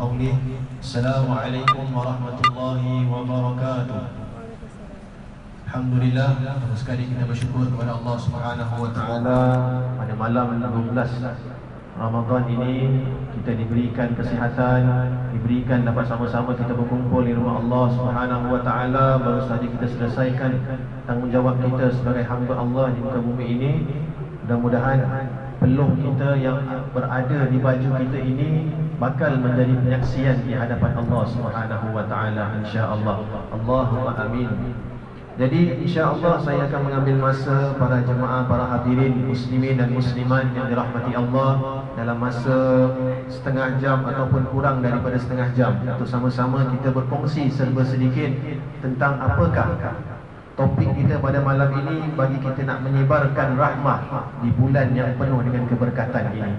قوله السلام عليكم ورحمة الله وبركاته. Alhamdulillah, pertama sekali kita bersyukur kepada Allah Subhanahu wa taala pada malam 12 Ramadan ini kita diberikan kesihatan, diberikan dapat sama-sama kita berkumpul di rumah Allah Subhanahu wa taala. Baru saja kita selesaikan tanggungjawab kita sebagai hamba Allah di muka bumi ini. Mudah-mudahan peluh kita yang berada di baju kita ini bakal menjadi penyaksian di hadapan Allah Subhanahu wa taala, insya-Allah. Allahumma amin. Jadi insya-Allah saya akan mengambil masa para jemaah, para hadirin muslimin dan muslimat yang dirahmati Allah dalam masa setengah jam ataupun kurang daripada setengah jam untuk sama-sama kita berkongsi serba sedikit tentang apakah topik kita pada malam ini bagi kita nak menyebarkan rahmah di bulan yang penuh dengan keberkatan ini.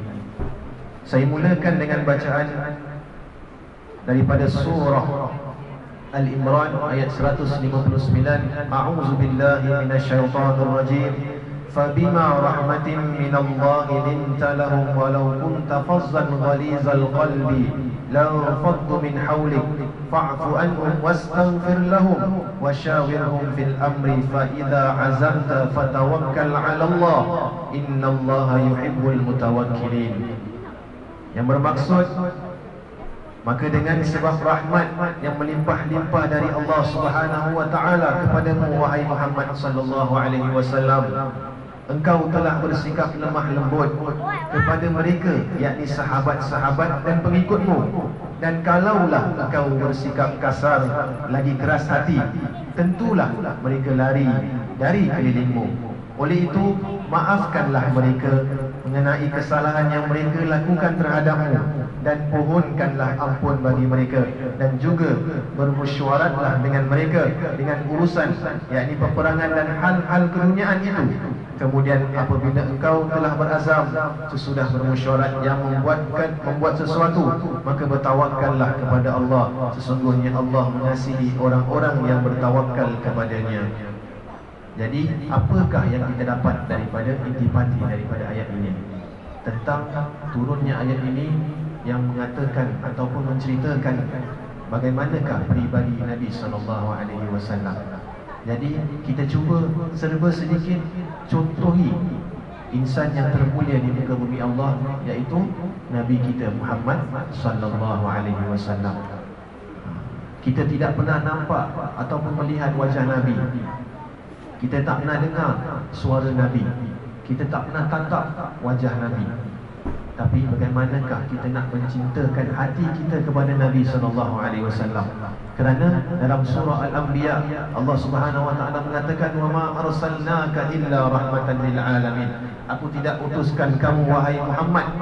Saya mulakan dengan bacaan daripada surah Al-Imran ayat 159. A'udzu billahi minasyaitonir rajim. Fabima rahmatin minallahi linta lahum walau kunta fazzan ghalizal qalbi law faddu min hawlik fa'fu anhum wastaghfir lahum washawirhum fil amri fa idza azamta fatawakkal 'ala Allah innallaha yuhibbul mutawakkilin. Yang bermaksud, maka dengan sebab rahmat yang melimpah-limpah dari Allah Subhanahu wa taala kepadamu wahai Muhammad sallallahu alaihi wasallam, engkau telah bersikap lemah lembut kepada mereka, yakni sahabat-sahabat dan pengikutmu. Dan kalaulah engkau bersikap kasar lagi keras hati, tentulah mereka lari dari kelilingmu. Oleh itu, maafkanlah mereka mengenai kesalahan yang mereka lakukan terhadapmu, dan pohonkanlah ampun bagi mereka, dan juga bermusyawaratlah dengan mereka dengan urusan, yakni peperangan dan hal-hal keduniaan itu. Kemudian apabila engkau telah berazam sesudah bermusyawarat yang membuat sesuatu, maka bertawakallah kepada Allah. Sesungguhnya Allah mengasihi orang-orang yang bertawakal kepadanya. Jadi apakah yang kita dapat daripada intipati daripada ayat ini? Tentang turunnya ayat ini yang mengatakan ataupun menceritakan bagaimanakah peribadi Nabi SAW. Jadi kita cuba serba sedikit contohi insan yang termulia di muka bumi Allah, iaitu Nabi kita Muhammad SAW. Kita tidak pernah nampak ataupun melihat wajah Nabi. Kita tak pernah dengar suara Nabi. Kita tak pernah tatap wajah Nabi. Tapi bagaimanakah kita nak mencintakan hati kita kepada Nabi SAW? Kerana dalam surah Al-Anbiya Allah Subhanahu wa taala mengatakan, "Wa ma arsalnaka illa rahmatan lil alamin." Aku tidak utuskan kamu wahai Muhammad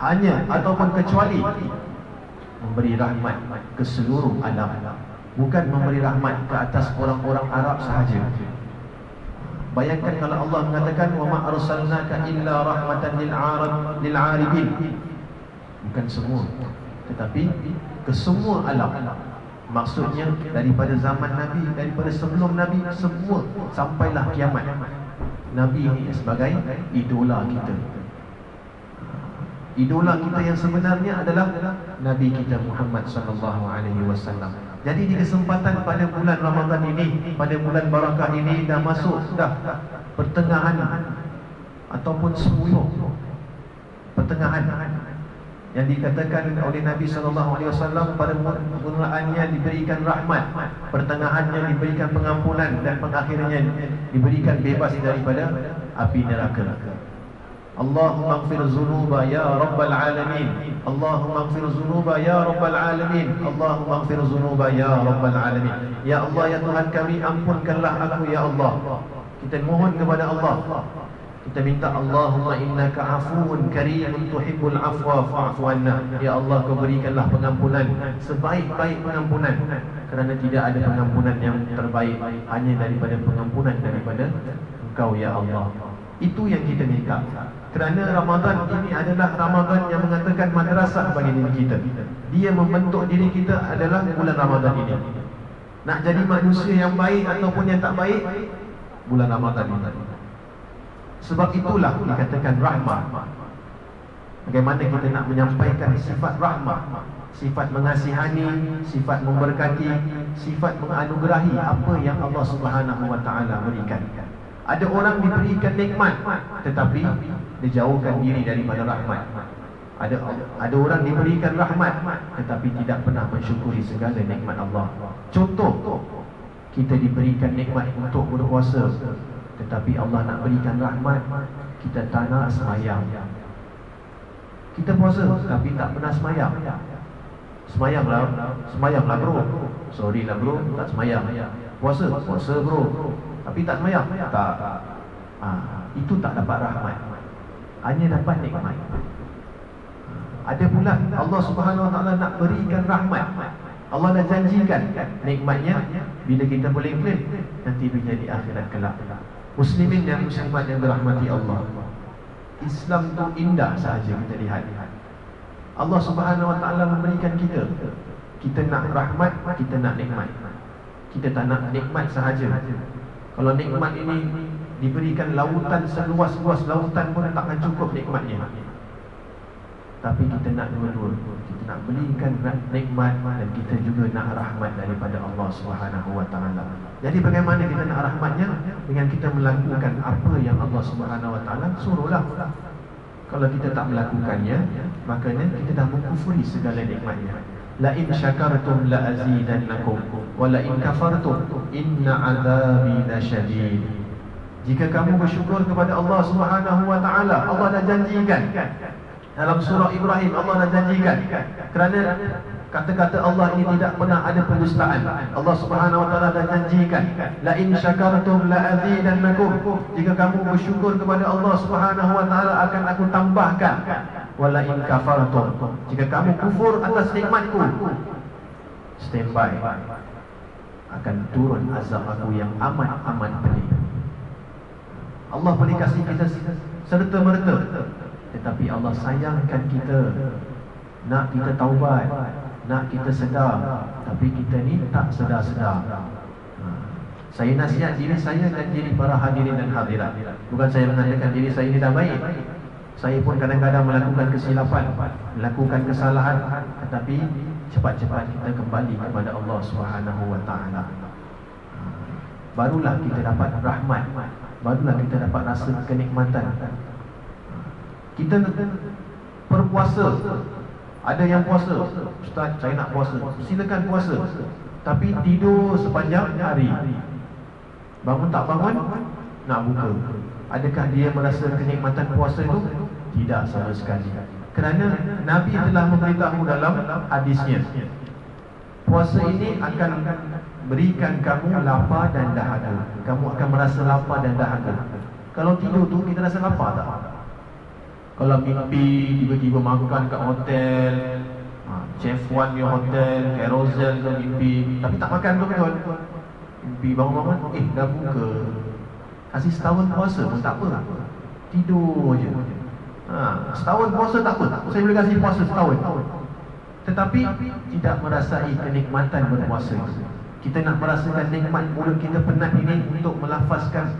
hanya ataupun kecuali memberi rahmat ke seluruh alam. Bukan memberi rahmat ke atas orang-orang Arab sahaja. Bayangkan kalau Allah mengatakan wa ma arsalnaka illa rahmatan lil arabin. Bukan semua, tetapi ke semua alam. Maksudnya daripada zaman Nabi, daripada sebelum Nabi, semua sampailah kiamat. Nabi ini sebagai idola kita. Idola kita yang sebenarnya adalah Nabi kita Muhammad sallallahu alaihi wasallam. Jadi di kesempatan pada bulan Ramadan ini, pada bulan barakah ini, dah masuk dah pertengahan ataupun 10 pertengahan yang dikatakan oleh Nabi SAW. Pada mulaannya diberikan rahmat, pertengahannya diberikan pengampunan, dan pengakhirnya diberikan bebas daripada api neraka. Allahumma ighfir dhunuba ya rabbal alamin. Allahumma ighfir dhunuba ya rabbal alamin. Allahumma ighfir dhunuba ya rabbal alamin. Ya Allah, ya Tuhan kami, ampunkanlah aku ya Allah. Kita mohon kepada Allah. Kita minta, Allahumma innaka afuwun karimun tuhibbul afwa fa'fu anna. Ya Allah, kau berikanlah pengampunan, sebaik-baik pengampunan. Kerana tidak ada pengampunan yang terbaik, hanya daripada pengampunan daripada Engkau ya Allah. Itu yang kita minta. Kerana Ramadan ini adalah Ramadan yang mengatakan madrasah bagi diri kita. Dia membentuk diri kita adalah bulan Ramadan ini. Nak jadi manusia yang baik ataupun yang tak baik, bulan Ramadan ini. Sebab itulah dikatakan rahmah. Bagaimana kita nak menyampaikan sifat rahmah, sifat mengasihani, sifat memberkati, sifat menganugerahi apa yang Allah Subhanahu wa taala berikan. Ada orang diberikan nikmat tetapi dijauhkan diri daripada rahmat. Ada orang diberikan rahmat tetapi tidak pernah mensyukuri segala nikmat Allah. Contoh, kita diberikan nikmat untuk berpuasa tetapi Allah nak berikan rahmat, kita tak nak semayang. Kita puasa tapi tak pernah semayang. Semayanglah bro. Sorry lah bro, tak semayang. Puasa bro, tapi tak semayang. Tak. Itu tak dapat rahmat, hanya dapat nikmat. Ada pula Allah Subhanahu wa taala nak berikan rahmat. Allah dah janjikan nikmatnya bila kita boleh claim nanti bila di akhirat kelak. Muslimin dan muslimat yang dirahmati Allah, Islam tu indah sahaja kita lihat. Allah Subhanahu wa taala memberikan kita nak rahmat, kita nak nikmat. Kita tak nak nikmat sahaja. Kalau nikmat ini diberikan lautan seluas-luas lautan pun takkan cukup nikmatnya. Tapi kita nak dua-dua. Kita nak berikan nikmat dan kita juga nak rahmat daripada Allah Subhanahu wa taala. Jadi bagaimana kita nak rahmatnya? Dengan kita melakukan apa yang Allah Subhanahu wa taala suruhlah. Kalau kita tak melakukannya, makanya kita dah mengkufuri segala nikmatnya. La in syakartum la azidannakum wa la in kafartum inna azabi lasyadid. Jika kamu bersyukur kepada Allah Subhanahu wa taala, Allah dah janjikan dalam surah Ibrahim, Allah dah janjikan, kerana kata-kata Allah ini tidak pernah ada pendustaan. Allah Subhanahu wa taala dah janjikan, la in syakartum la azidannakum. Jika kamu bersyukur kepada Allah Subhanahu wa taala akan aku tambahkan. Wa la in kafartum. Jika kamu kufur atas nikmatku, standby, akan turun azab aku yang amat pedih. Allah boleh kasih kita serta-merta, tetapi Allah sayangkan kita. Nak kita taubat, nak kita sedar, tapi kita ni tak sedar-sedar. Saya nasihat diri saya dan diri para hadirin dan hadirat. Bukan saya mengatakan diri saya ni dah baik. Saya pun kadang-kadang melakukan kesilapan, melakukan kesalahan, tetapi cepat-cepat kita kembali kepada Allah Subhanahu wa taala. Barulah kita dapat rahmat, barulah kita dapat rasa kenikmatan. Kita berpuasa. Ada yang puasa, Ustaz saya nak puasa, silakan puasa, tapi tidur sepanjang hari. Bangun tak bangun, nak buka. Adakah dia merasa kenikmatan puasa itu? Tidak sama sekali. Kerana Nabi telah memberitahu dalam hadisnya, puasa ini akan berikan kamu lapar dan dahaga. Kamu akan merasa lapar dan dahaga. Kalau tidur tu kita rasa lapar tak? Kalau mimpi tiba-tiba makan kat hotel, Chef One punya hotel, Carousel tu mimpi, tapi tak makan tu betul. Mimpi bangun-bangun, dah buka. Kasih setahun puasa pun tak apa, tidur je. Setahun puasa tak apa, saya boleh kasih puasa setahun. Tetapi tidak merasai kenikmatan berpuasa. Kita nak merasakan nikmat mulut kita penat ini untuk melafazkan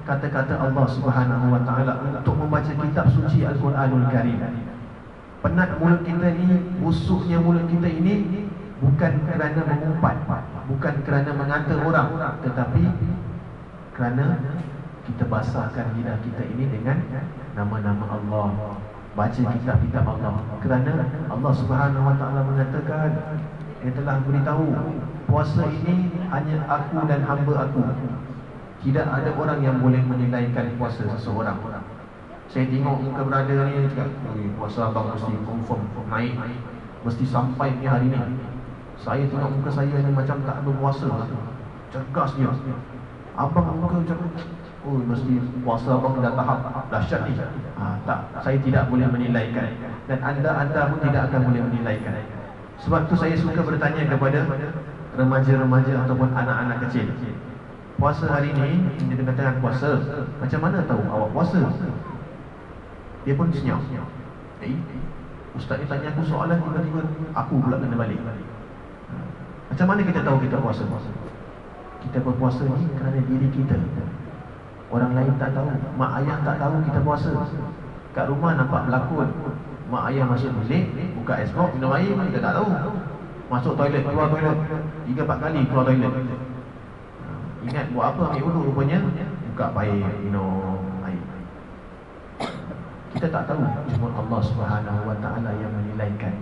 kata-kata Allah Subhanahu wa taala, untuk membaca kitab suci Al-Quranul Karim. Penat mulut kita ni, busuknya mulut kita ini bukan kerana mengumpat, bukan kerana mengantar orang, tetapi kerana kita basahkan lidah kita ini dengan nama-nama Allah, baca kitab-kitab Allah. Kerana Allah Subhanahu wa taala mengatakan, dia telah beritahu, puasa ini hanya aku dan hamba aku. Tidak ada orang yang boleh menilaikan puasa seseorang. Saya tengok muka brother ni cakap, puasa abang mesti confirm naik, mesti sampai ni hari ni. Saya tengok muka saya ni macam tak berpuasa, cergas dia. Abang muka macam, mesti puasa abang dah tahap dahsyat ni. Tak, saya tidak boleh menilaikan, dan anda pun tidak akan boleh menilaikan. Sebab tu saya suka bertanya kepada remaja-remaja ataupun anak-anak kecil, puasa hari ni, dia katakan puasa, macam mana tahu awak puasa? Dia pun senyap. Ustaz ni tanya aku soalan, tiba-tiba aku pula kena balik. Macam mana kita tahu kita puasa? Kita berpuasa ni kerana diri kita. Orang lain tak tahu, mak ayah tak tahu kita puasa. Kat rumah nampak berlakon, Mak ayah masuk bilik, buka Xbox, minum air, kita tak tahu. Masuk toilet, keluar toilet 3-4 kali keluar toilet. Ingat buat apa, ambil wuduk rupanya, buka air, minum air. Kita tak tahu, cuma Allah Subhanahu Wa Taala yang menilaikan.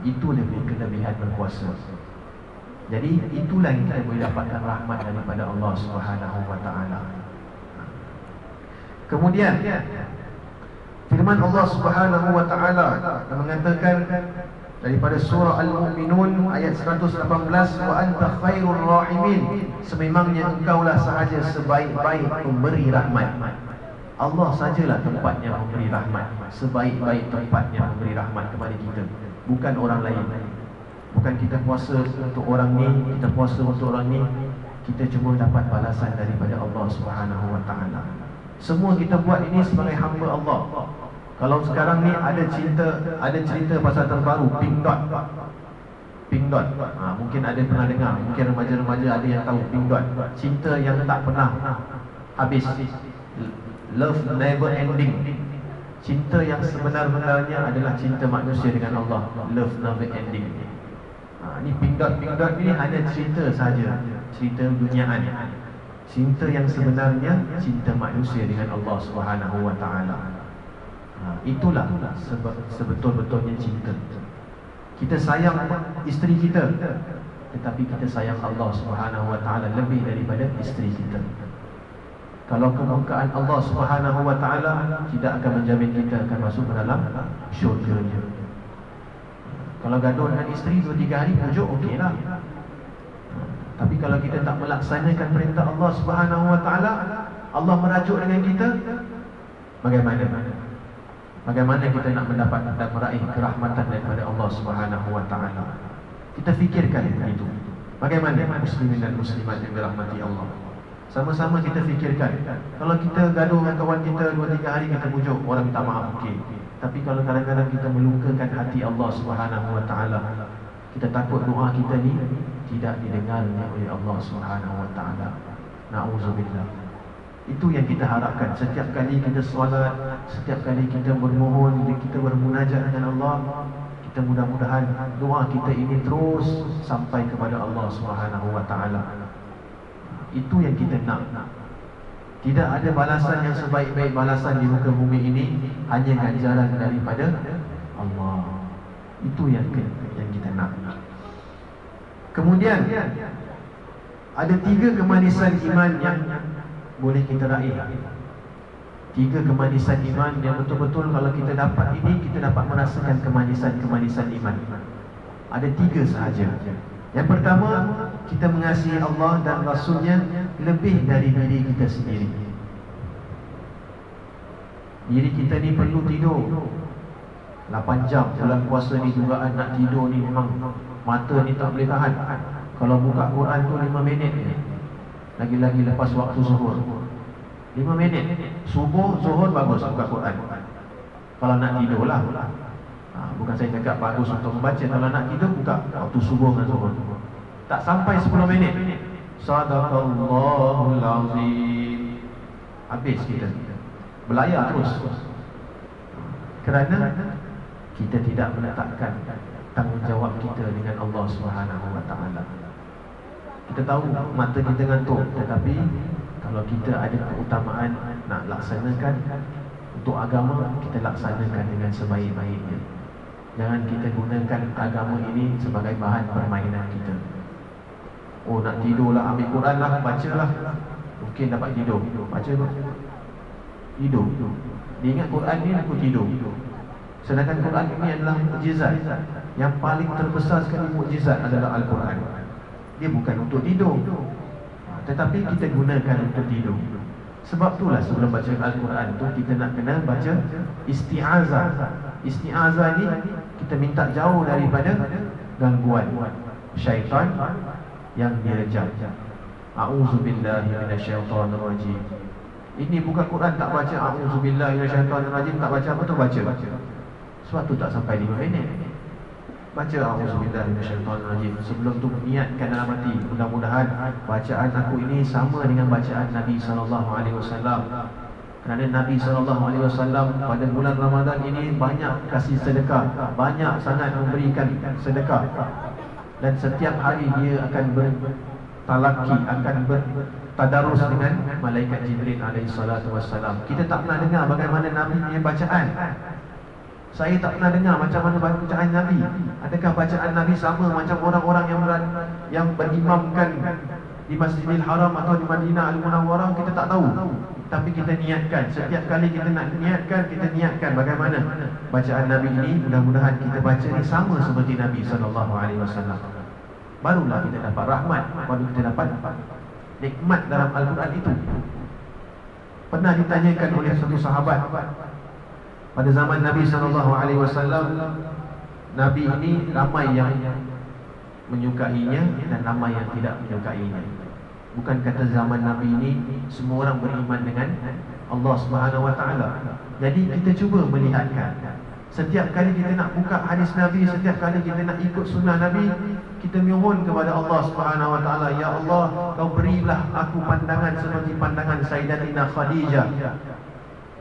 Itu lebih kelebihan berkuasa. Jadi itulah yang kita boleh dapatkan rahmat daripada Allah Subhanahu Wa Taala. Kemudian firman Allah Subhanahu Wa Taala yang mengatakan daripada surah Al-Mu'minun ayat 118, wa anta khairur rahimin, sememangnya engkaulah sahaja sebaik-baik pemberi rahmat. Allah sajalah tempatnya memberi rahmat, sebaik-baik tempatnya memberi rahmat kepada kita, bukan orang lain. Bukan kita puasa untuk orang ni, kita puasa untuk orang ni, kita cuma dapat balasan daripada Allah Subhanahu Wa Taala. Semua kita buat ini sebagai hamba Allah. Kalau sekarang ni ada cerita pasal terbaru Pink Dot. Pink Dot. Mungkin ada pernah dengar, mungkin remaja-remaja ada yang tahu Pink Dot. Cinta yang tak pernah habis. Love never ending. Cinta yang sebenar-benarnya adalah cinta manusia dengan Allah. Love never ending. Ni Pink Dot ni hanya cerita saja, cerita duniaan. Cinta yang sebenarnya cinta manusia dengan Allah Subhanahu Wa Taala. Itulah sebetul-betulnya cinta. Kita sayang isteri kita, tetapi kita sayang Allah Subhanahu Wa Taala lebih daripada isteri kita. Kalau kemurkaan Allah Subhanahu Wa Taala tidak akan menjamin kita akan masuk ke dalam syurga. Kalau gaduh dengan isteri 2-3 hari pujuk, okeylah. Tapi kalau kita tak melaksanakan perintah Allah Subhanahu Wa Taala, Allah merajuk dengan kita, Bagaimana kita nak mendapat dan meraih kerahmatan daripada Allah Subhanahu Wa Taala? Kita fikirkan itu. Bagaimana muslimin dan muslimat yang dirahmati Allah? Sama-sama kita fikirkan. Kalau kita gaduh dengan kawan kita 2-3 hari kita pujuk, orang minta maaf, okey. Tapi kalau kadang-kadang kita melukakan hati Allah Subhanahu Wa Taala, kita takut doa kita ni tidak didengarnya oleh Allah Subhanahu Wa Taala. Na'udzubillah. Itu yang kita harapkan. Setiap kali kita solat, setiap kali kita bermohon, kita bermunajat dengan Allah, kita mudah-mudahan doa kita ini terus sampai kepada Allah Subhanahu Wa Taala. Itu yang kita nak. Tidak ada balasan yang sebaik-baik balasan di muka bumi ini, hanya ganjaran daripada Allah. Itu yang kita nak. Kemudian ada 3 kemanisan iman yang boleh kita raih. 3 kemanisan iman yang betul-betul kalau kita dapat ini, kita dapat merasakan kemanisan iman. Ada 3 sahaja. Yang pertama, kita mengasihi Allah dan Rasulnya lebih dari diri kita sendiri. Diri kita ni perlu tidur 8 jam. Bulan puasa ni dugaan nak tidur ni memang mata ni tak boleh tahan. Kalau buka Quran tu 5 minit ni, lagi-lagi lepas waktu zuhur 5 minit. Subuh, zuhur bagus buka Quran. Kalau nak tidur lah. Bukan saya cakap bagus untuk membaca. Kalau nak tidur, buka waktu subuh dan zuhur. Tak sampai 10 minit, Sadaqallahul Azim, habis kita belayar terus. Kerana kita tidak meletakkan tanggungjawab kita dengan Allah Subhanahu Wa Taala. Kita tahu mata kita ngantuk, tetapi kalau kita ada keutamaan nak laksanakan untuk agama, kita laksanakan dengan sebaik-baiknya. Jangan kita gunakan agama ini sebagai bahan permainan kita. Oh, nak tidur lah, ambil Quran lah, baca lah, mungkin dapat tidur. Baca tu tidur. Dia ingat Quran ni aku tidur. Sedangkan Quran ini adalah mukjizat. Yang paling terbesar sekali mukjizat adalah Al-Quran. Dia bukan untuk tidur, tetapi kita gunakan untuk tidur. Sebab itulah sebelum baca Al-Quran tu kita nak kena baca isti'azah. Isti'azah ni kita minta jauh daripada gangguan syaitan yang direjam. A'udzubillahi minasyaitonirrajim. Ini buka Quran tak baca a'udzubillahi minasyaitonirrajim, tak baca apa tu, baca. Sebab tu tak sampai 5 minit. Baca a'udzubillahi minasyaitonirrajim. Sebelum tu niatkan dalam hati, mudah-mudahan bacaan aku ini sama dengan bacaan Nabi SAW. Kerana Nabi SAW pada bulan Ramadan ini banyak kasih sedekah, banyak sangat memberikan sedekah. Dan setiap hari dia akan bertalaki, akan bertadarus dengan malaikat Jibril alaihissalam. Kita tak pernah dengar bagaimana Nabi punya bacaan. Saya tak pernah dengar macam mana bacaan Nabi. Adakah bacaan Nabi sama macam orang-orang yang berimamkan di Masjidil Haram atau di Madinah Al-Munawwarah? Kita tak tahu. Tapi kita niatkan, setiap kali kita nak niatkan, kita niatkan bagaimana bacaan Nabi ini. Mudah-mudahan kita baca ni sama seperti Nabi SAW. Barulah kita dapat rahmat, baru kita dapat nikmat dalam Al-Quran itu. Pernah ditanyakan oleh satu sahabat pada zaman Nabi SAW, Nabi ini ramai yang menyukainya dan ramai yang tidak menyukainya. Bukan kata zaman Nabi ini semua orang beriman dengan Allah Subhanahu Wa Taala. Jadi kita cuba melihatkan, setiap kali kita nak buka hadis Nabi, setiap kali kita nak ikut sunnah Nabi, kita mohon kepada Allah Subhanahu Wa Taala, ya Allah, kau berilah aku pandangan seperti pandangan Sayyidatina Khadijah.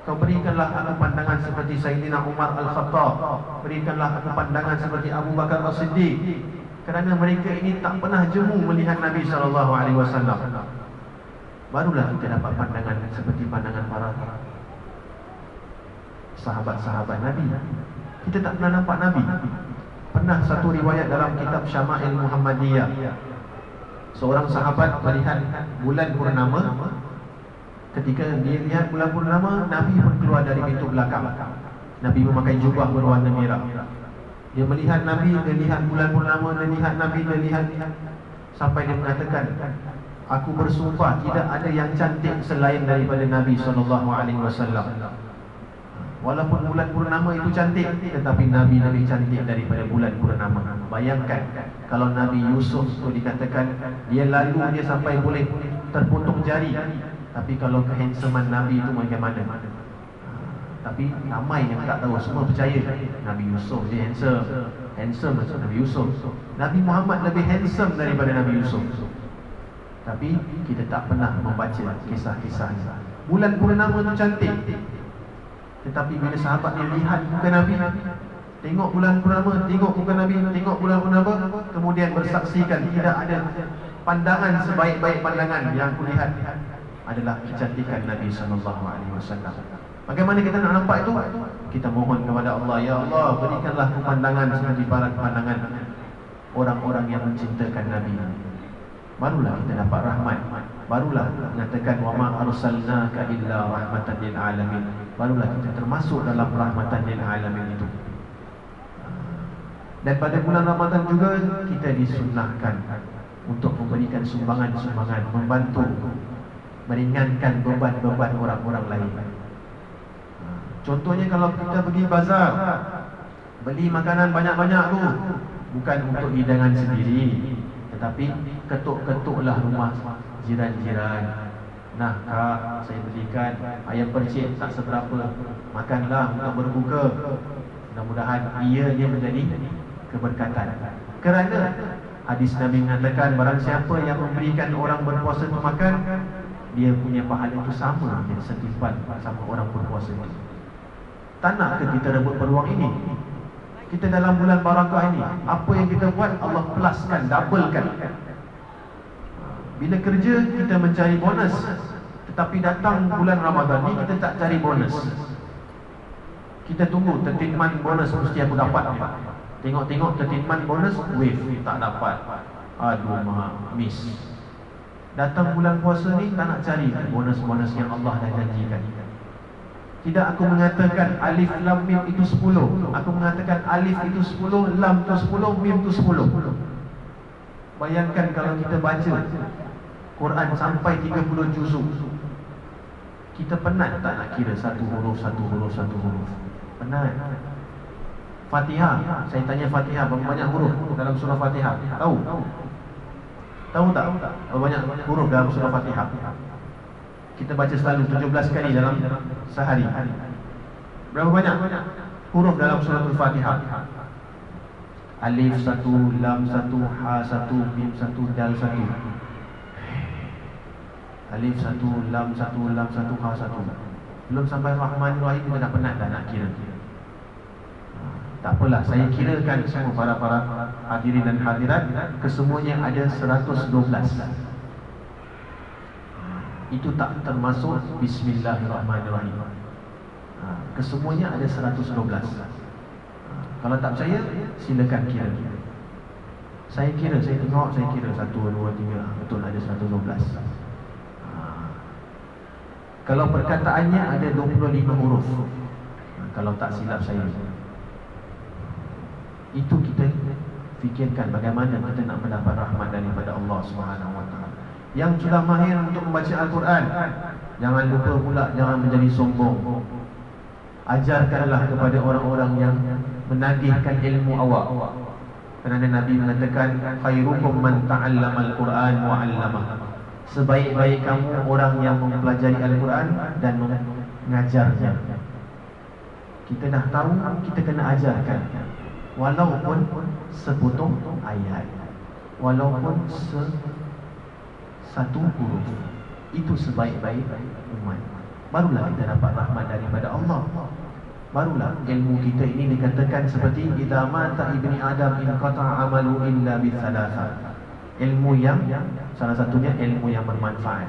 Kau berikanlah aku pandangan seperti Sayyidina Umar Al-Khattab. Berikanlah aku pandangan seperti Abu Bakar As-Siddiq. Kerana mereka ini tak pernah jemu melihat Nabi SAW. Barulah kita dapat pandangan seperti pandangan para sahabat-sahabat Nabi. Kita tak pernah nampak Nabi. Pernah satu riwayat dalam kitab Syama'il Muhammadiyah, seorang sahabat melihat bulan purnama. Ketika dia lihat bulan purnama, Nabi pun keluar dari pintu belakang. Nabi memakai jubah berwarna merah. Dia melihat Nabi, dia lihat bulan purnama, dia lihat Nabi, dia lihat, sampai dia mengatakan, aku bersumpah tidak ada yang cantik selain daripada Nabi SAW. Walaupun bulan purnama itu cantik, tetapi Nabi lebih cantik daripada bulan purnama. Bayangkan kalau Nabi Yusuf itu dikatakan dia lalu dia sampai boleh terputus jari. Tapi kalau kehandsoman Nabi itu bagaimana? Tapi ramai yang tak tahu, semua percaya Nabi Yusuf dia handsome macam Nabi Yusuf. Nabi Muhammad lebih handsome daripada Nabi Yusuf. Tapi kita tak pernah membaca kisah-kisahnya. Bulan purnama itu cantik, tetapi bila sahabat dia lihat muka Nabi, tengok bulan purnama, tengok muka Nabi, tengok bulan purnama, kemudian bersaksikan tidak ada pandangan sebaik-baik pandangan yang kulihat adalah kecantikan Nabi SAW. Bagaimana kita nak nampak itu? Kita mohon kepada Allah, ya Allah, berikanlah pandangan seperti pandangan orang-orang yang mencintakan Nabi. Barulah kita dapat rahmat. Barulah mengatakan wa ma arsalnaka illa rahmatan lil alamin. Barulah kita termasuk dalam rahmatan lil alamin itu. Dan pada bulan Ramadan juga kita disunnahkan untuk memberikan sumbangan-sumbangan, membantu meringankan beban-beban orang-orang lain. Contohnya kalau kita pergi bazar, beli makanan banyak-banyak tu, bukan untuk hidangan sendiri, tetapi ketuk-ketuklah rumah jiran-jiran. Nah kak, saya belikan ayam percik tak seberapa, makanlah untuk berbuka. Mudah-mudahan ia menjadi keberkatan. Kerana hadis Nabi mengatakan, barang siapa yang memberikan orang berpuasa itu makan, dia punya pahala itu sama yang setimpal sama orang berpuasa itu. Tak nak ke kita rebut peluang ini? Kita dalam bulan barakah ini, apa yang kita buat Allah pluskan, doublekan. Bila kerja kita mencari bonus, tetapi datang bulan Ramadan ni kita tak cari bonus. Kita tunggu 13 month bonus mesti aku dapat. Tengok-tengok 13 month bonus, wave tak dapat. Aduh miss. Datang bulan puasa ni tak nak cari bonus-bonus yang Allah dah janjikan. Tidak aku mengatakan alif lam mim itu 10. Aku mengatakan alif itu 10, lam itu 10, mim itu 10. Bayangkan kalau kita baca Quran sampai 30 juzuk, kita penat tak nak kira satu huruf. Penat. Fatihah, saya tanya Fatihah berapa banyak huruf dalam surah Fatihah? Tahu? Tahu tak? Berapa banyak huruf dalam surah Fatihah? Kita baca selalu 17 kali dalam sehari. Berapa banyak huruf dalam surah Al-Fatihah? Alif 1, lam 1, ha 1, mim 1, dal 1. Alif 1, lam 1, lam 1, ha 1. Belum sampai Rahman Rahim kita dah penat dah nak kira. Tak apalah, saya kirakan semua para hadirin dan hadirat, kesemuanya ada 112. Itu tak termasuk Bismillahirrahmanirrahim. Kesemuanya ada 112. Kalau tak percaya, silakan kira. Saya kira, saya tengok, saya kira 1, 2, 3, betul ada 112. Kalau perkataannya ada 25 huruf, kalau tak silap saya, itu kita fikirkan bagaimana kita nak mendapat rahmat daripada Allah Subhanahu Wa Taala. Yang sudah mahir untuk membaca Al-Quran, jangan lupa pula, jangan menjadi sombong. Ajarkanlah kepada orang-orang yang menagihkan ilmu awak. Kerana Nabi mengatakan, khairukum man ta'allama al-Quran wa 'allamah. Sebaik-baik kamu orang yang mempelajari Al-Quran dan mengajarnya. Kita dah tahu, kita kena ajarkan. Walaupun sepotong ayat, walaupun satu huruf, itu sebaik-baik umat. Barulah kita dapat rahmat daripada Allah. Barulah ilmu kita ini dikatakan seperti idza mata ibni adam in qata'a amalu illa bi thalatha. Ilmu yang salah satunya ilmu yang bermanfaat.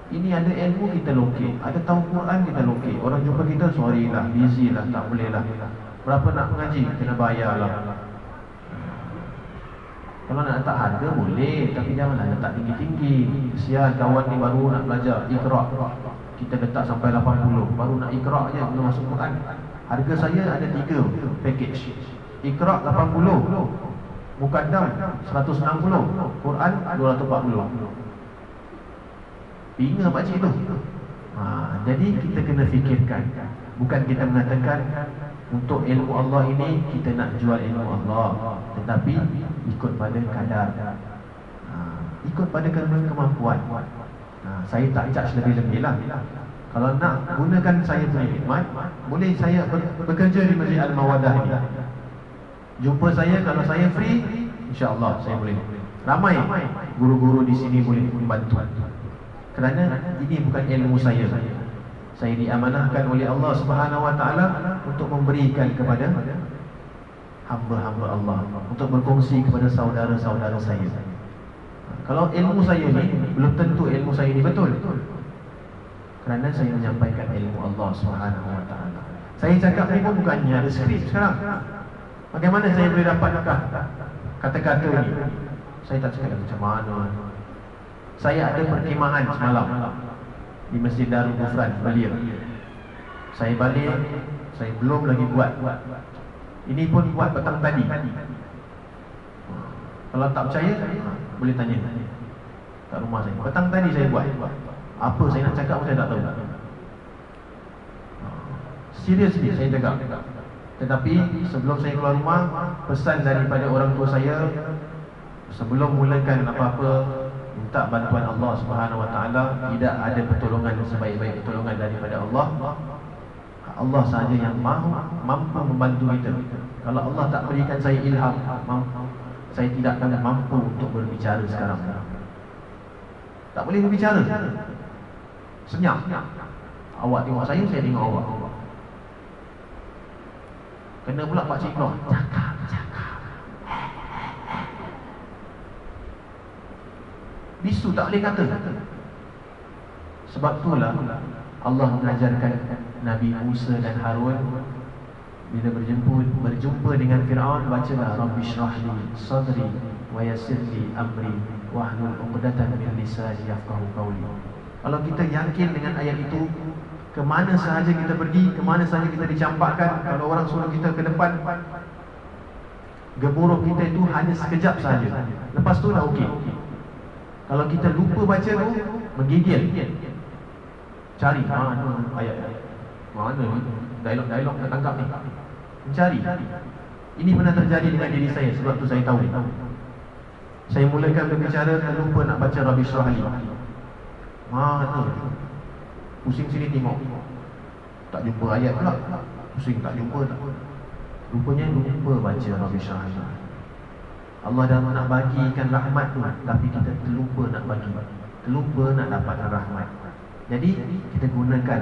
Ini ada ilmu kita lokek, ada tahu Quran kita lokek. Orang jumpa kita, sorry lah, busy lah, tak boleh lah. Berapa nak mengaji, kena bayar lah. Kalau nak letak harga boleh, tapi janganlah letak tinggi-tinggi. Kesian kawan ni baru nak belajar Iqra, kita letak sampai 80, baru nak Iqra je belum masuk Quran. Harga saya ada 3 package. Iqra 80, Muqaddam 160, Quran 240. Binga pakcik tu. Jadi kita kena fikirkan, bukan kita mengatakan untuk ilmu Allah ini kita nak jual ilmu Allah, tetapi ikut pada kadar, ikut pada kemampuan. Saya tak charge lebih-lebih lah. Kalau nak gunakan saya punya khidmat, boleh saya bekerja di Masjid Al-Mawadah ini. Jumpa saya, kalau saya free, insya-Allah saya boleh. Ramai guru-guru di sini boleh membantu. Kerana ini bukan ilmu saya. Saya diamanahkan oleh Allah Subhanahu Wa Taala untuk memberikan kepada hamba-hamba Allah, untuk berkongsi kepada saudara-saudara saya. Kalau ilmu saya ni, belum tentu ilmu saya ni betul, kerana saya menyampaikan ilmu Allah Subhanahu Wa Taala. Saya cakap ni pun bukannya ada skrip sekarang. Bagaimana saya boleh dapat kata-kata ni? Saya tak cakap macam mana. Saya ada perkhidmatan semalam di Masjid Darul Ghufran, Belia. Saya balik, saya belum lagi buat. Ini pun buat petang tadi. Kalau tak percaya, boleh tanya kat rumah saya. Petang tadi saya buat. Apa saya nak cakap pun saya tak tahu. Seriously saya cakap. Tetapi sebelum saya keluar rumah, pesan daripada orang tua saya, sebelum mulakan apa-apa, minta bantuan Allah Subhanahu Wa Taala. Tidak ada pertolongan sebaik-baik pertolongan daripada Allah. Allah sahaja yang mampu membantu kita. Kalau Allah tak berikan saya ilham, saya tidak akan mampu untuk berbicara sekarang. Tak boleh berbicara. Senyap. Awak tengok saya tengok awak. Kena pula Pak Cik keluar, cakap. Bisu tak boleh kata. Sebab itulah Allah mengajarkan Nabi Musa dan Harun bila berjumpa dengan Firaun, bacalah Rabbi shrah li sadri wa yassir li amri wahlul 'uqdatam min lisani yafqahu qawli. Kalau kita yakin dengan ayat itu, ke mana sahaja kita pergi, ke mana sahaja kita dicampakkan, kalau orang suruh kita ke depan, gemuruh kita itu hanya sekejap sahaja. Lepas tu dah okey. Kalau kita lupa baca tu, menggigil. Cari mana ayat, mana ni dialog nak tangkap ni, mencari. Ini pernah terjadi dengan diri saya, sebab tu saya tahu. Saya mulakan berbicara, terlupa nak baca Rabbi shrah li. Mana pusing sini tengok, tak jumpa ayat pula. Pusing tak jumpa tak. Rupanya lupa baca Rabbi shrah li. Allah dah nak bagikan rahmat tu, tapi kita terlupa nak bagi, terlupa nak dapatkan rahmat. Jadi kita gunakan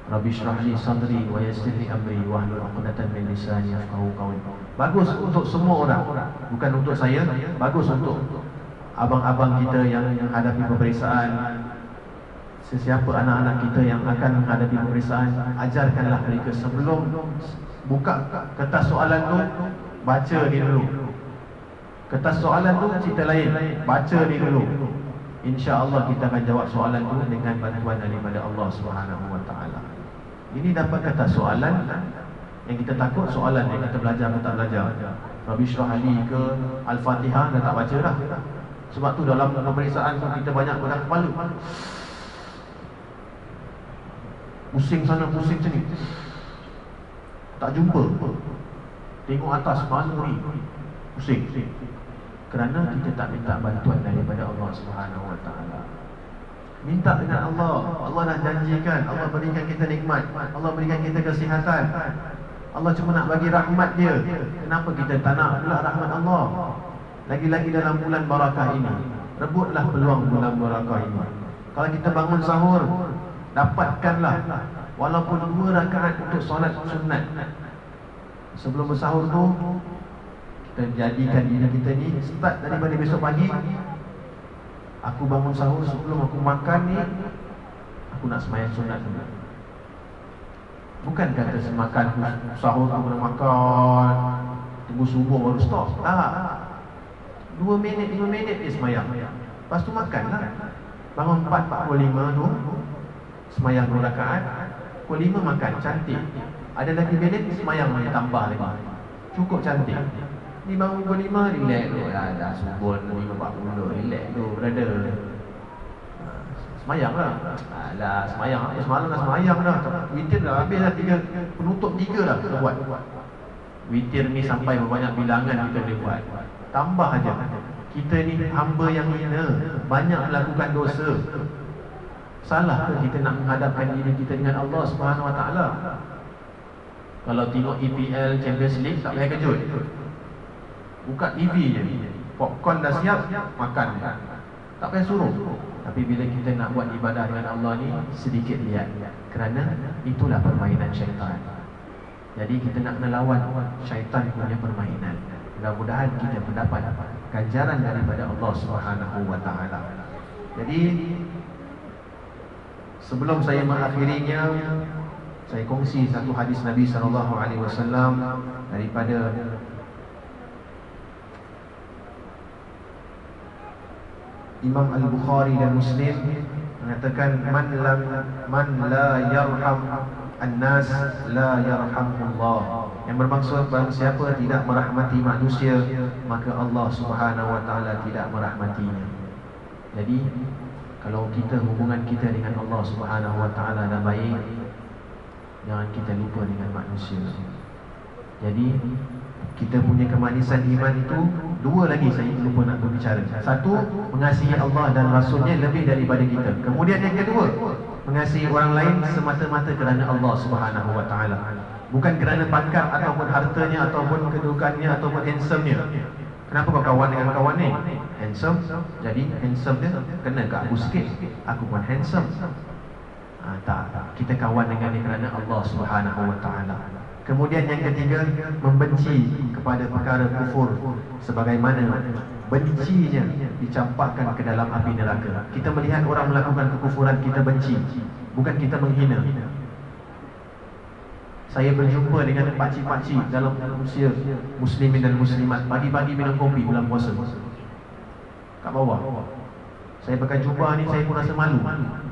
Rabbi shrah li sadri wa yassir li amri wahlul 'uqdatam min lisani yafqahu qawli. Bagus untuk semua orang, bukan untuk saya, bagus untuk abang-abang kita yang menghadapi peperiksaan. Sesiapa anak-anak kita yang akan menghadapi peperiksaan, ajarkanlah mereka sebelum buka kertas soalan tu, baca ni dulu. Kertas soalan tu cerita lain, baca ni dulu. InsyaAllah kita akan jawab soalan tu dengan bantuan daripada Allah Subhanahu Wa Taala. Ini dapat kertas soalan yang kita takut soalan yang kita belajar atau tak belajar. Rabbi shrah li ke Al-Fatihah dah tak baca dah. Sebab tu dalam pemeriksaan tu kita banyak berat kepala. Pusing sana, pusing sini. Tak jumpa. Tengok atas mana ni. Pusing. Kerana kita tak minta bantuan daripada Allah Subhanahu Wa Taala. Minta dengan Allah. Allah dah janjikan, Allah berikan kita nikmat, Allah berikan kita kesihatan. Allah cuma nak bagi rahmat dia. Kenapa kita tak nak pula rahmat Allah? Lagi-lagi dalam bulan barakah ini, rebutlah peluang bulan barakah ini. Kalau kita bangun sahur, dapatkanlah walaupun 2 rakaat untuk solat sunat. Sebelum bersahur tu, kita jadikan diri kita ni start daripada besok pagi. Aku bangun sahur, sebelum aku makan ni, aku nak sembahyang sunat dulu. Bukan kata semakan sahur aku nak makan, tunggu subuh baru stop. Tak. 2 minit, 5 minit dia sembahyang. Lepas tu makanlah. Bangun 4.45 tu, sembahyang 2 rakaat. Pukul 5 makan, cantik. Ada lagi minit, sembahyang boleh tambah lagi. Cukup cantik. Ni bangun pukul 5, relax dulu. Dah subuh 5.40, relax dulu, brother. Semayang lah. Alah, semayang. Semalam dah semayang dah. Witir dah habis dah, 3, penutup 3 dah kita buat. Witir ni sampai berbanyak bilangan kita boleh buat. Tambah aja. Kita ni hamba yang hina, banyak melakukan dosa. Salah ke kita nak menghadapkan diri kita dengan Allah Subhanahu Wa Taala? Kalau tengok EPL Champions League tak payah kejut. Buka TV je, popcorn dah siap, makan. Tak payah suruh. Tapi bila kita nak buat ibadah dengan Allah ni, sedikit lihat. Kerana itulah permainan syaitan. Jadi kita nak melawan syaitan punya permainan. Mudah-mudahan kita mendapat ganjaran daripada Allah Subhanahu Wa Taala. Jadi sebelum saya mengakhirinya, saya kongsi satu hadis Nabi SAW daripada Imam Al-Bukhari dan Muslim, mengatakan man la yarham an-nas la yarhamullah. Yang bermaksud barang siapa tidak merahmati manusia, maka Allah Subhanahu Wa Taala tidak merahmatinya. Jadi kalau kita hubungan kita dengan Allah Subhanahu Wa Taala dah baik, jangan kita lupa dengan manusia. Jadi kita punya kemanisan iman itu 2 lagi saya lupa nak berbicara. 1, mengasihi Allah dan Rasulnya lebih daripada kita. Kemudian yang kedua, mengasihi orang lain semata-mata kerana Allah Subhanahu Wa Taala, bukan kerana pangkat ataupun hartanya ataupun kedudukannya ataupun handsome-nya. Kenapa kau kawan dengan kawan ni? Handsome. Jadi handsome dia kena ke aku sikit, aku pun handsome. Tak. Kita kawan dengan dia kerana Allah Subhanahu Wa Taala. Kemudian yang ketiga, membenci kepada perkara kufur sebagaimana bencinya dicampakkan ke dalam api neraka. Kita melihat orang melakukan kekufuran, kita benci, bukan kita menghina. Saya berjumpa dengan pakcik-pakcik dalam usia muslimin dan muslimat, pagi-pagi minum kopi bulan puasa kat bawah. Saya pakai jubah ni, saya pun rasa malu.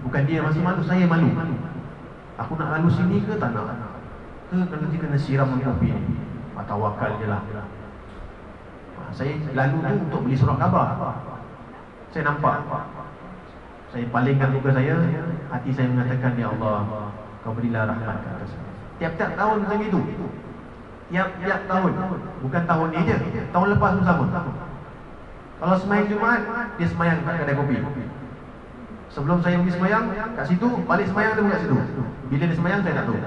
Bukan dia rasa malu, saya malu. Aku nak lalu sini ke tak nak? Nanti kena siram kopi ni. Tawakal je lah. Saya lalu tu untuk beli surat khabar. Saya nampak, saya palingkan muka saya, hati saya mengatakan, ya Allah, kau berilah rahmat ke atas saya. Tiap-tiap tahun macam itu. Tiap-tiap tahun. Bukan tahun ni je, tahun lepas pun sama. Kalau semayang Jumaat, dia semayang kat kedai kopi. Sebelum saya pergi semayang kat situ, balik semayang dia pun kat situ. Bila dia semayang saya tak tahu.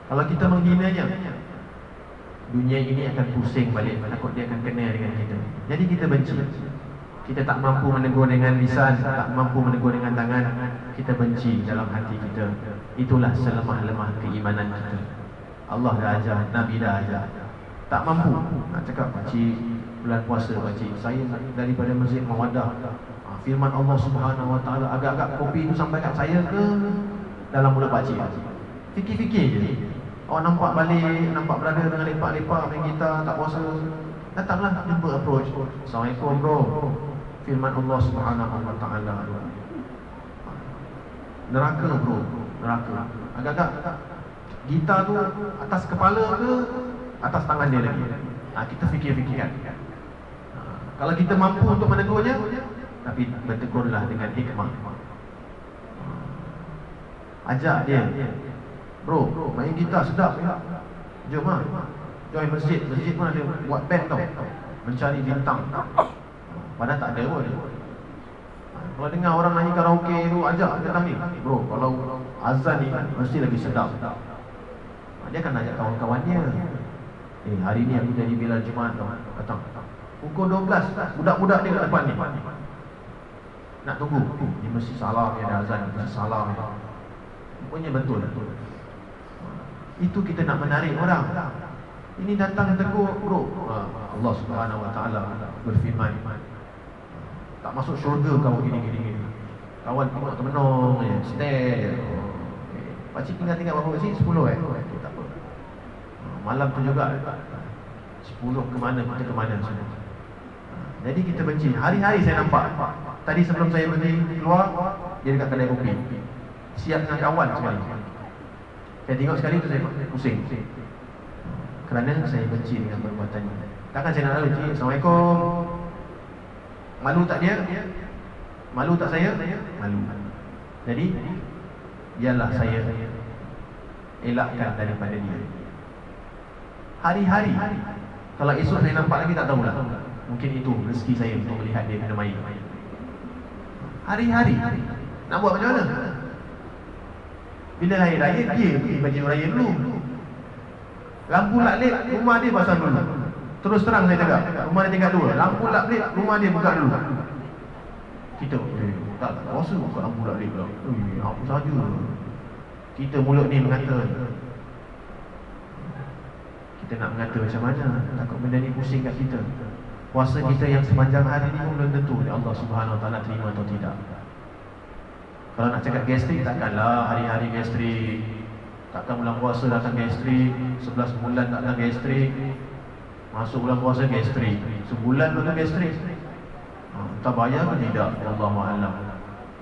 Kalau kita menghinanya, dunia ini akan pusing balik, takut dia akan kena dengan kita. Jadi kita benci. kita tak mampu menegur dengan lisan, tak mampu menegur dengan tangan, kita benci dalam hati kita. Itulah selemah-lemah keimanan kita. Allah dah ajar, Nabi dah ajar. Tak mampu nak cakap, pakcik bulan puasa pakcik, saya daripada Masjid Mawaddah, firman Allah Subhanahu Wa Taala, agak-agak kopi itu sampai kat saya ke dalam mulut pakcik. Fikir-fikir je. Awak nampak balik, nampak berada dengan lepak-lepak main gitar, tak puasa, datanglah jumpa approach. Assalamualaikum bro, firman Allah Subhanahu Wa Taala, neraka bro, neraka. Agak-agak gitar tu atas kepala ke atas tangan dia lagi. Kita fikir-fikirkan. Kalau kita mampu untuk menegurnya, tapi bertegurlah dengan hikmah. Ajak dia, bro, main gitar sedap ya. Jom lah, join masjid. Masjid pun ada buat band tau, mencari bintang. Padahal tak ada pun. Kalau dengar orang nyanyi karaoke tu, ajak datang ni, bro, kalau azan ni mesti lagi sedap. Dia akan ajak kawan-kawan dia. Hari ni aku jadi Bilal Jumaat tau, datang pukul 12, budak-budak dia kat depan ni nak tunggu. Dia mesti salam, dia ada azan, mesti salam. Rupanya betul. Itu kita nak menarik orang. Ini datang tegur, bro, Allah Subhanahu Wa Taala berfirman, tak masuk syurga kau gini-gini. Kawan tengok termenung je, stay. Pakcik tinggal berapa kat sini? 10 tak apa. Malam tu juga 10 ke mana, kita ke mana semua. Jadi kita benci. Hari-hari saya nampak. Tadi sebelum saya pergi keluar, dia dekat kedai kopi, siap dengan kawan sekali. Saya tengok sekali tu saya pusing. Kerana saya benci dengan perbuatannya. Takkan saya nak lalu, cik, Assalamualaikum. Malu tak dia? Malu tak saya? Malu. Jadi biarlah saya elakkan daripada dia. Hari-hari. Kalau esok saya nampak lagi tak tahulah. Mungkin itu rezeki saya untuk melihat dia minum air. Hari-hari. Nak buat macam mana? Bila hari raya, dia pergi baju raya dulu. Lampu laklip, rumah dia pasang dulu. Terus terang saya cakap, rumah dia tingkat 2. Lampu laklip, rumah dia buka dulu. Kita, tak puasa buka lampu laklip pula. Apa saja. Kita mulut ni mengata. Kita nak mengata macam mana? Takut benda ni pusing kat kita. Puasa kita yang sepanjang hari ni pun belum tentu Allah Subhanahu Wa Taala terima atau tidak. Kalau nak cakap gastrik, takkanlah hari-hari gastrik. Takkan bulan puasa datang gastrik, 11 bulan tak datang gastrik, masuk bulan puasa gastrik, sebulan tu gastrik. Tak bayar ke tidak? Wallahualam.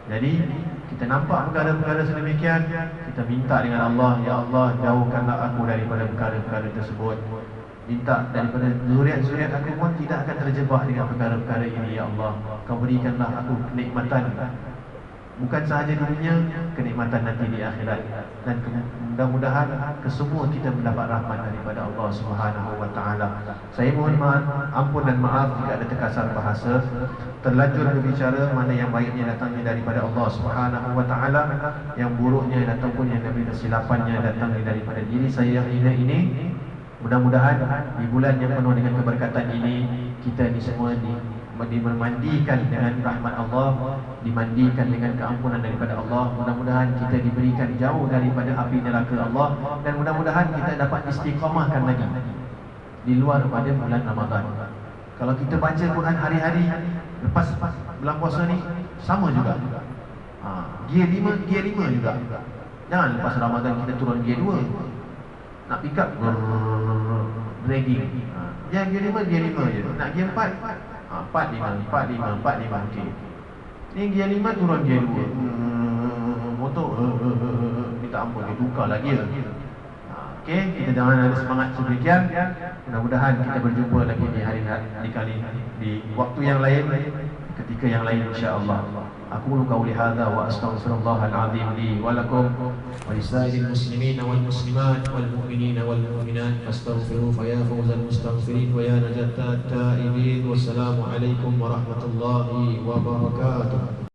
Jadi kita nampak perkara-perkara sedemikian, kita minta dengan Allah, ya Allah, jauhkanlah aku daripada perkara-perkara tersebut. Minta daripada zuriat-zuriat aku pun tidak akan terjebak dengan perkara-perkara ini, ya Allah. Kau berikanlah aku kenikmatan, bukan sahaja di dunia, kenikmatan nanti di akhirat. Dan mudah-mudahan kesemua kita mendapat rahmat daripada Allah Subhanahu Wa Taala. Saya mohon ampun dan maaf jika ada terkasar bahasa, terlanjur berbicara mana yang baiknya datangnya daripada Allah Subhanahu Wa Taala, yang buruknya ataupun yang daripada silapannya datangnya daripada diri saya yang hina ini. Mudah-mudahan di bulan yang penuh dengan keberkatan ini, kita ni semua dimandikan dengan rahmat Allah, dimandikan dengan keampunan daripada Allah. Mudah-mudahan kita diberikan jauh daripada api neraka Allah, dan mudah-mudahan kita dapat istiqamahkan lagi di luar pada bulan Ramadan. Kalau kita baca Quran hari-hari lepas bulan puasa ni sama juga. Gear 5 juga. Jangan lepas Ramadan kita turun gear 2. Nak pick up dragging. Jangan gear 5 je. Nak gear 4 4-5 okey. Ni gear 5 turun gear 2. Motor minta ampun, dia tukar lagi. Okey, kita jangan ada semangat sedemikian. Mudah-mudahan kita berjumpa lagi di waktu yang lain, ketika yang lain insya-Allah. Aku qauli hadza wa astaghfirullahal azim li wa lakum wa lisairil muslimin wal muslimat wal mu'minin wal mu'minat fastaghfiruhu fa ya fawzal mustaghfirin wa ya najat taibin. Wassalamu alaikum warahmatullahi wabarakatuh.